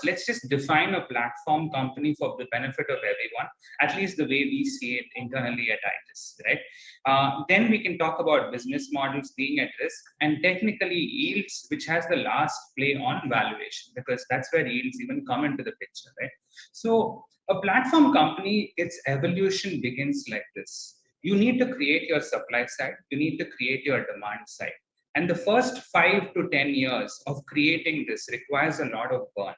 let's just define a platform company for the benefit of everyone, at least the way we see it internally at ITUS, right? Then we can talk about business models being at risk and technically yields, which has the last play on valuation, because that's where yields even come into the picture, right? So a platform company, its evolution begins like this. You need to create your supply side, you need to create your demand side. And the first 5 to 10 years of creating this requires a lot of burn,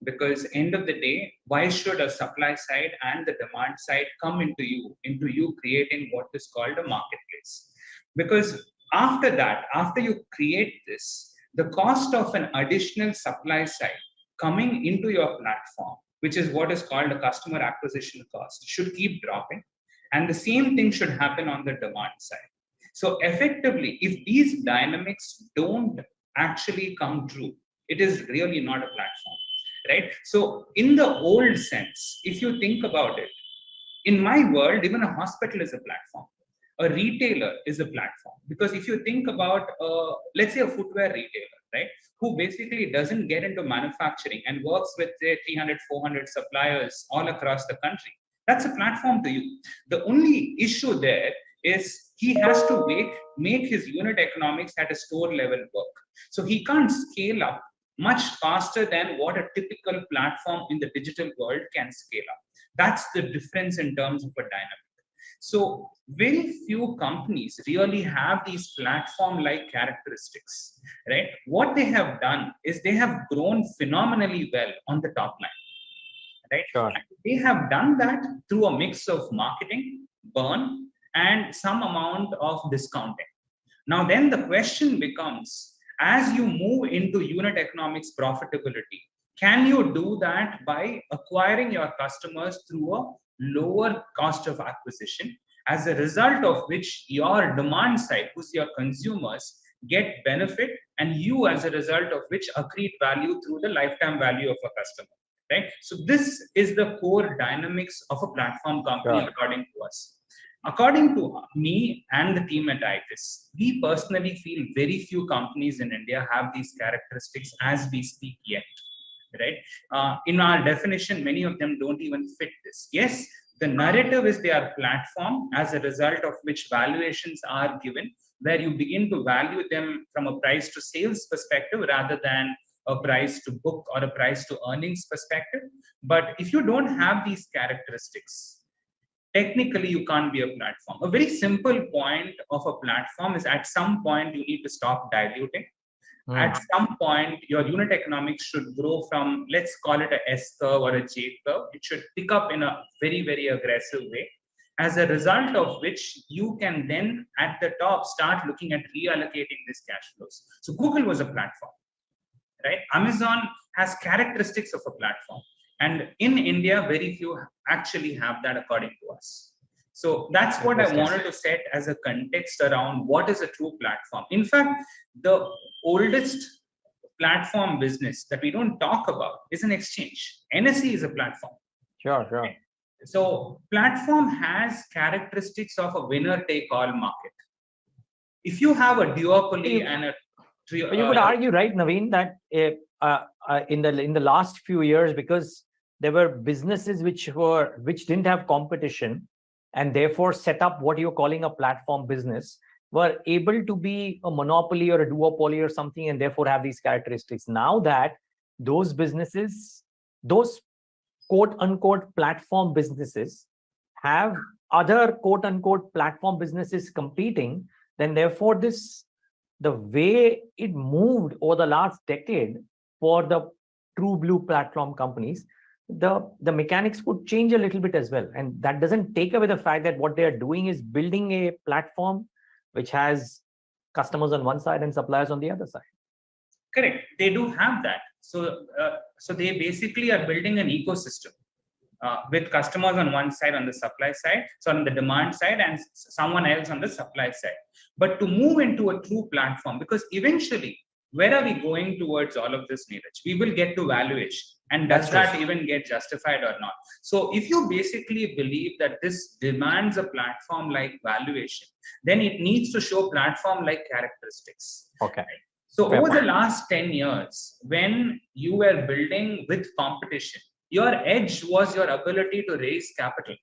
because end of the day, why should a supply side and the demand side come into you creating what is called a marketplace? Because after that, after you create this, the cost of an additional supply side coming into your platform, which is what is called a customer acquisition cost, should keep dropping. And the same thing should happen on the demand side. So effectively, if these dynamics don't actually come true, it is really not a platform, right? So in the old sense, if you think about it, in my world, even a hospital is a platform. A retailer is a platform. Because if you think about, let's say a footwear retailer, right, who basically doesn't get into manufacturing and works with, say, 300, 400 suppliers all across the country, that's a platform to you. The only issue there is he has to make his unit economics at a store level work. So he can't scale up much faster than what a typical platform in the digital world can scale up. That's the difference in terms of a dynamic. So very few companies really have these platform-like characteristics, right? What they have done is they have grown phenomenally well on the top line, right? Sure. And they have done that through a mix of marketing, burn, and some amount of discounting. Now, then the question becomes, as you move into unit economics profitability, can you do that by acquiring your customers through a lower cost of acquisition, as a result of which your demand side, who's your consumers, get benefit, and you, as a result of which, accrete value through the lifetime value of a customer, right? So this is the core dynamics of a platform company, Sure. according to us. According to me and the team at ITUS, we personally feel very few companies in India have these characteristics as we speak yet, right? In our definition, many of them don't even fit this. Yes, the narrative is they are platform, as a result of which valuations are given, where you begin to value them from a price to sales perspective rather than a price to book or a price to earnings perspective. But if you don't have these characteristics, technically you can't be a platform. A very simple point of a platform is, at some point you need to stop diluting. At some point, your unit economics should grow from, let's call it a S curve or a J curve. It should pick up in a very, very aggressive way, as a result of which you can then at the top start looking at reallocating these cash flows. So Google was a platform, right? Amazon has characteristics of a platform. And in India, very few actually have that, according to us. So that's what I wanted to set as a context around what is a true platform. In fact, the oldest platform business that we don't talk about is an exchange. NSE is a platform. Sure, sure. So platform has characteristics of a winner-take-all market. If you have a duopoly and a you could argue, right, Naveen, that in the last few years, because there were businesses which didn't have competition, and therefore set up what you're calling a platform business, were able to be a monopoly or a duopoly or something, and therefore have these characteristics. Now that those businesses, those quote unquote platform businesses, have other quote unquote platform businesses competing, then therefore the way it moved over the last decade for the true blue platform companies, the mechanics would change a little bit as well. And that doesn't take away the fact that what they are doing is building a platform which has customers on one side and suppliers on the other side. Correct. They do have that. So they basically are building an ecosystem with customers on one side, on the supply side, so on the demand side, and someone else on the supply side. But to move into a true platform, because eventually, where are we going towards all of this, Neeraj? We will get to valuation. And does that even get justified or not? So if you basically believe that this demands a platform like valuation, then it needs to show platform like characteristics. Okay. So over the last 10 years, when you were building with competition, your edge was your ability to raise capital,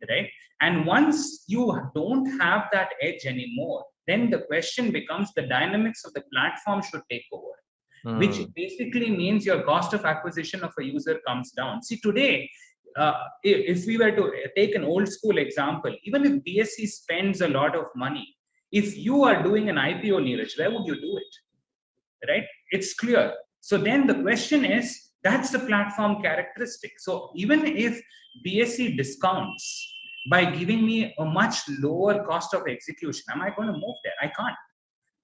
right? And once you don't have that edge anymore, then the question becomes the dynamics of the platform should take over, which basically means your cost of acquisition of a user comes down. See, today, if we were to take an old school example, even if BSE spends a lot of money, if you are doing an IPO, Neeraj, where would you do it? Right? It's clear. So then the question is, that's the platform characteristic. So even if BSE discounts by giving me a much lower cost of execution, am I going to move there? I can't.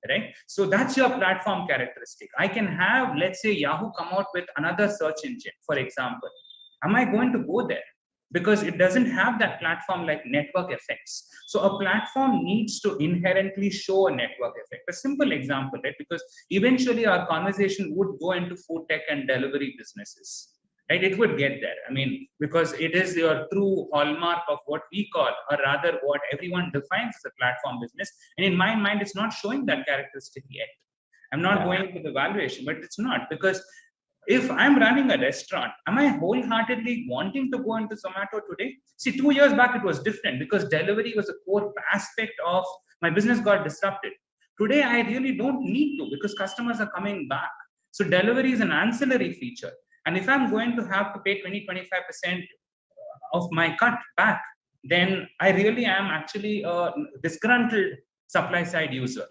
Right? So that's your platform characteristic. I can have, let's say, Yahoo come out with another search engine, for example. Am I going to go there? Because it doesn't have that platform like network effects. So a platform needs to inherently show a network effect. A simple example, right? Because eventually our conversation would go into food tech and delivery businesses. Right, it would get there. I mean, because it is your true hallmark of what we call, or rather what everyone defines as a platform business. And in my mind, it's not showing that characteristic yet. I'm not going into the valuation, but it's not, because if I'm running a restaurant, am I wholeheartedly wanting to go into Zomato today? See, 2 years back, it was different because delivery was a core aspect of my business got disrupted. Today, I really don't need to because customers are coming back. So delivery is an ancillary feature. And if I'm going to have to pay 20-25% of my cut back, then I really am actually a disgruntled supply side user.